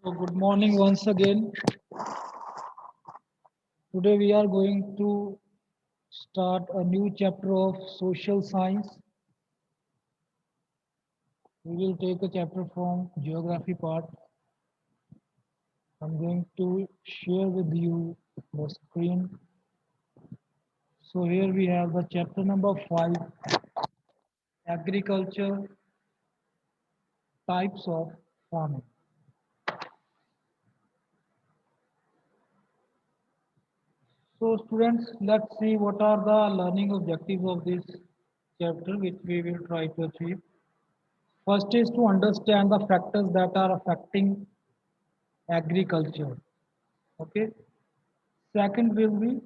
So good morning once again. Today we are going to start a new chapter of social science. We will take a chapter from geography part. I'm going to share with you the screen. So here we have the chapter number 5, agriculture, types of farming. So students, let's see what are the learning objectives of this chapter which we will try to achieve. First is to understand the factors that are affecting agriculture. Okay. Second will be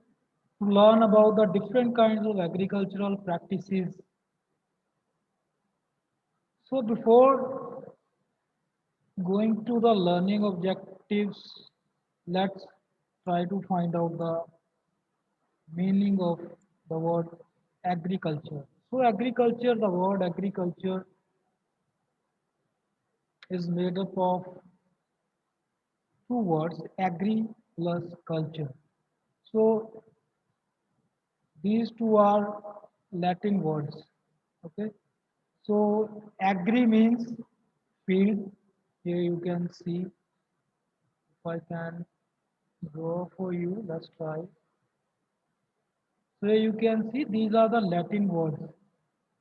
to learn about the different kinds of agricultural practices. So before going to the learning objectives, let's try to find out the meaning of the word agriculture. So agriculture, the word agriculture is made up of two words, agri plus culture. So these two are Latin words. Okay. So agri means field. Here you can see if I can draw for you. Let's try. So you can see these are the Latin words.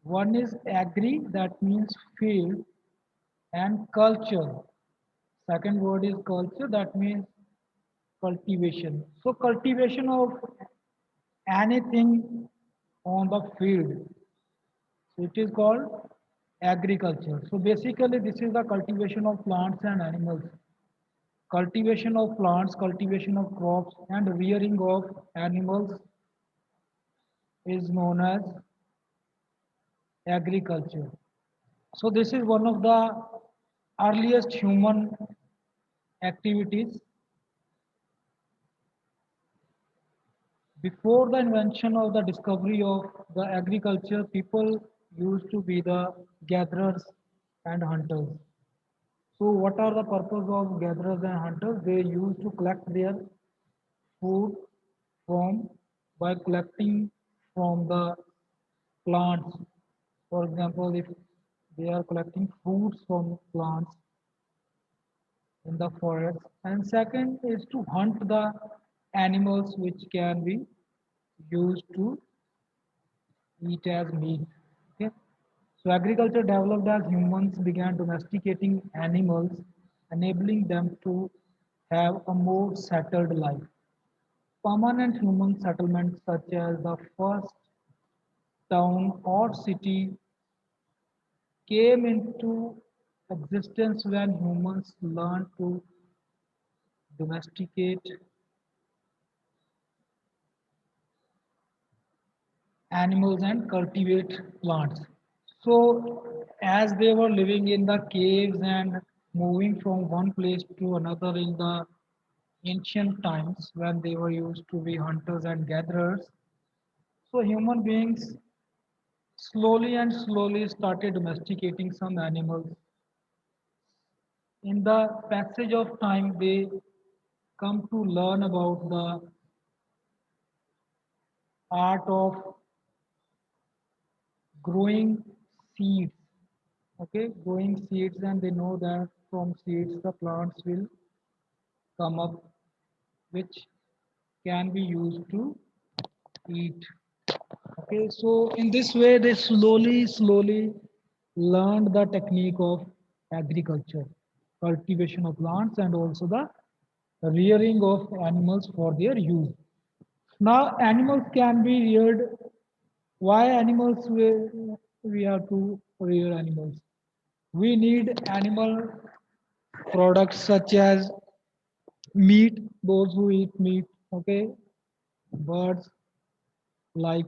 One is agri, that means field, and culture. Second word is culture, that means cultivation. So cultivation of anything on the field. So it is called agriculture. So basically this is the cultivation of plants and animals. Cultivation of plants, cultivation of crops and rearing of animals is known as agriculture. So this is one of the earliest human activities. Before the invention of the discovery of the agriculture, people used to be the gatherers and hunters. So what are the purpose of gatherers and hunters? They used to collect their food from by collecting from the plants. For example, if they are collecting fruits from plants in the forest. And second is to hunt the animals which can be used to eat as meat. Okay. So agriculture developed as humans began domesticating animals, enabling them to have a more settled life. Permanent human settlements such as the first town or city came into existence when humans learned to domesticate animals and cultivate plants. So, as they were living in the caves and moving from one place to another in the ancient times when they were used to be hunters and gatherers, so human beings slowly and slowly started domesticating some animals. In the passage of time, they come to learn about the art of growing seeds. Okay, growing seeds, and they know that from seeds the plants will come up, which can be used to eat. Okay, so in this way they slowly learned the technique of agriculture, cultivation of plants and also the rearing of animals for their use. Now animals can be reared. Why animals we have to rear animals? We need animal products such as meat, those who eat meat, okay, birds like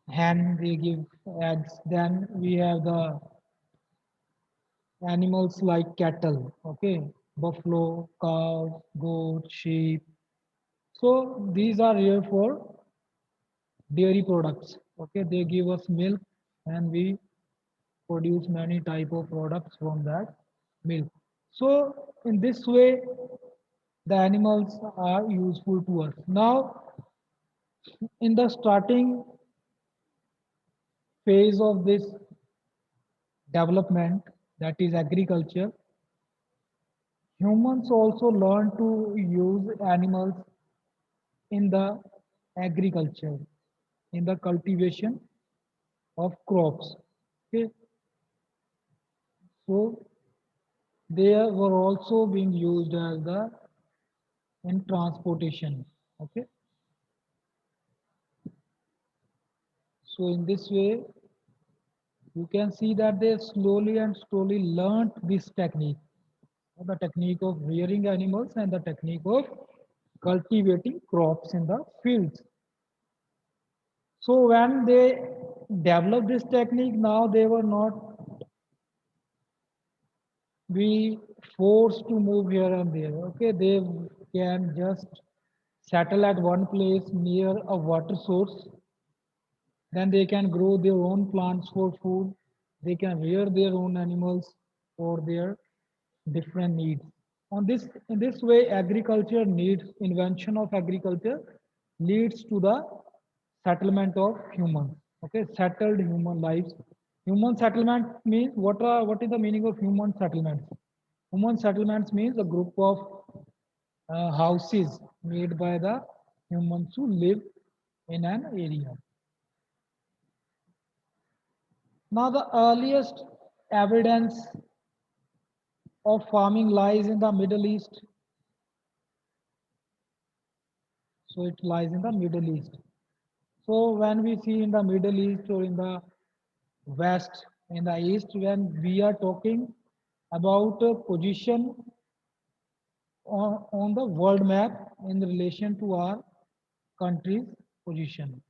hen, they give eggs. Then we have the animals like cattle, okay, buffalo, cows, goat, sheep. So these are here for dairy products. Okay, they give us milk and we produce many type of products from that milk. So in this way, the animals are useful to us. Now, in the starting phase of this development, that is agriculture, humans also learn to use animals in the agriculture, in the cultivation of crops. Okay, so they were also being used as the in transportation. Okay, so in this way, you can see that they slowly and slowly learned this technique, the technique of rearing animals and the technique of cultivating crops in the fields. So when they developed this technique, now they were not be forced to move here and there. Okay, they can just settle at one place near a water source. Then they can grow their own plants for food. They can rear their own animals for their different needs. In this way, agriculture needs invention of agriculture leads to the settlement of humans. Okay, settled human lives. Human settlement means what is the meaning of human settlements? Human settlements means a group of houses made by the humans who live in an area. Now, the earliest evidence of farming lies in the Middle East. So it lies in the Middle East. So when we see in the Middle East or in the West, in the East, when we are talking about a position on the world map in relation to our country's position.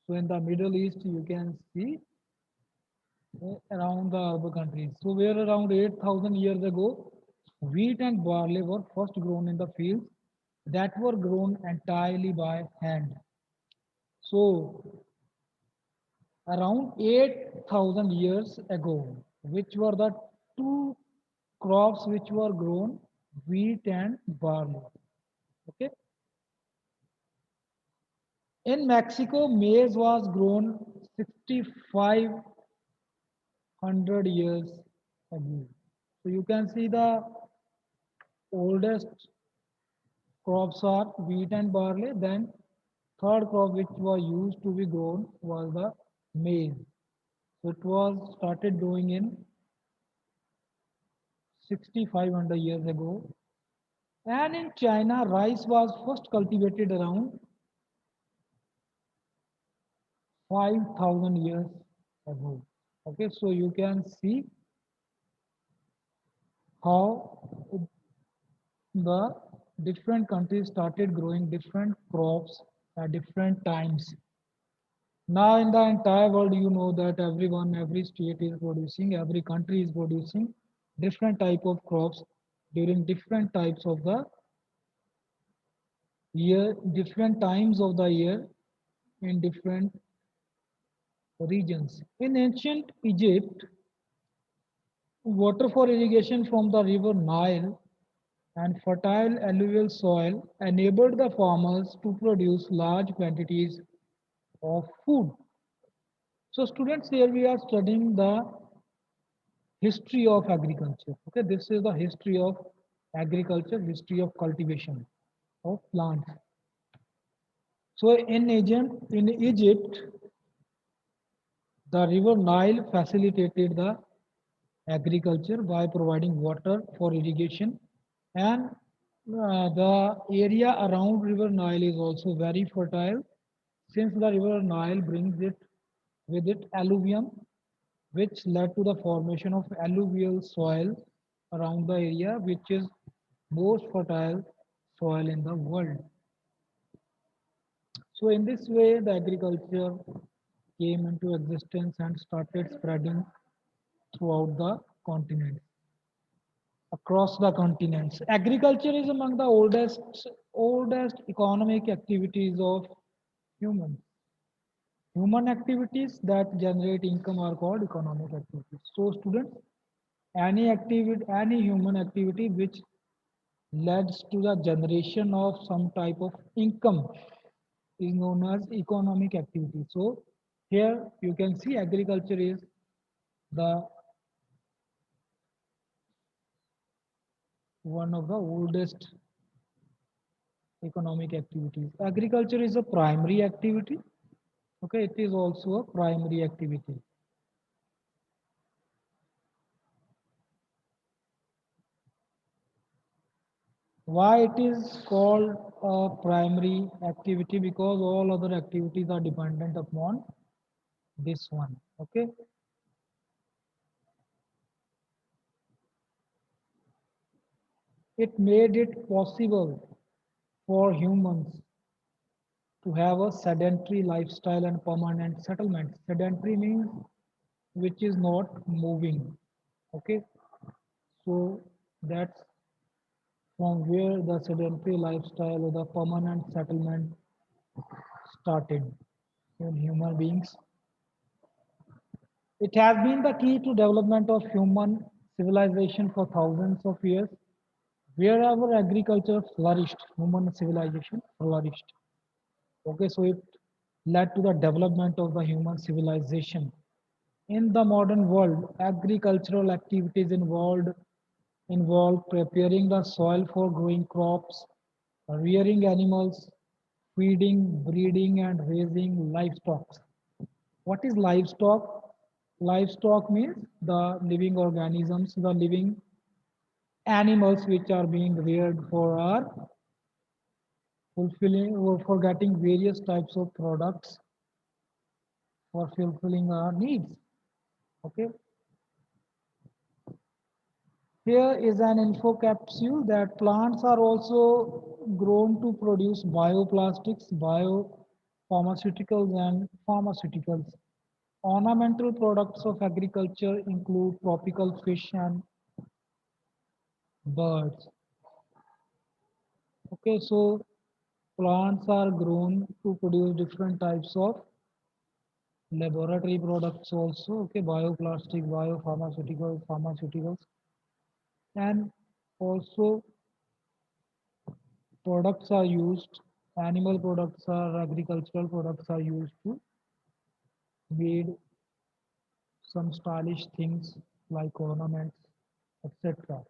So in the Middle East, you can see around the Arab countries. So where around 8,000 years ago, wheat and barley were first grown in the fields that were grown entirely by hand. So around 8,000 years ago, which were the two crops which were grown, wheat and barley. Okay. In Mexico, maize was grown 6,500 years ago. So you can see the oldest crops are wheat and barley. Then third crop which was used to be grown was the maize. So it was started growing in 6,500 years ago. And in China, rice was first cultivated around 5,000 years ago. Okay, so you can see how the different countries started growing different crops at different times. Now, in the entire world, you know that everyone, every state is producing, every country is producing different type of crops during different types of the year, different times of the year in different regions. In ancient Egypt, water for irrigation from the river Nile and fertile alluvial soil enabled the farmers to produce large quantities of food. So students, here we are studying the history of agriculture. Okay, this is the history of agriculture, history of cultivation of plants. So in Egypt, the river Nile facilitated the agriculture by providing water for irrigation, and the area around river Nile is also very fertile since the river Nile brings it with it alluvium, which led to the formation of alluvial soil around the area, which is most fertile soil in the world. So in this way, the agriculture came into existence and started spreading throughout the continent, across the continents. Agriculture is among the oldest economic activities of humans. Human activities that generate income are called economic activities. So students, any human activity which leads to the generation of some type of income is known as economic activity. So here you can see agriculture is the one of the oldest economic activities. Agriculture is a primary activity. Okay, it is also a primary activity. Why it is called a primary activity? Because all other activities are dependent upon this one. Okay, it made it possible for humans to have a sedentary lifestyle and permanent settlement. Sedentary means which is not moving. Okay, so that's from where the sedentary lifestyle or the permanent settlement started in human beings. It has been the key to development of human civilization for thousands of years. Wherever agriculture flourished, human civilization flourished. Okay, so it led to the development of the human civilization. In the modern world, agricultural activities involve preparing the soil for growing crops, rearing animals, feeding, breeding, and raising livestock. What is livestock? Livestock means the living organisms, the living animals which are being reared for our fulfilling or for getting various types of products for fulfilling our needs. Okay. Here is an info capsule that plants are also grown to produce bioplastics, biopharmaceuticals, and pharmaceuticals. Ornamental products of agriculture include tropical fish and birds. Okay, so plants are grown to produce different types of laboratory products also. Okay, bioplastic, biopharmaceuticals, pharmaceuticals, and also products are used. Animal products or agricultural products are used to made some stylish things like ornaments, etc.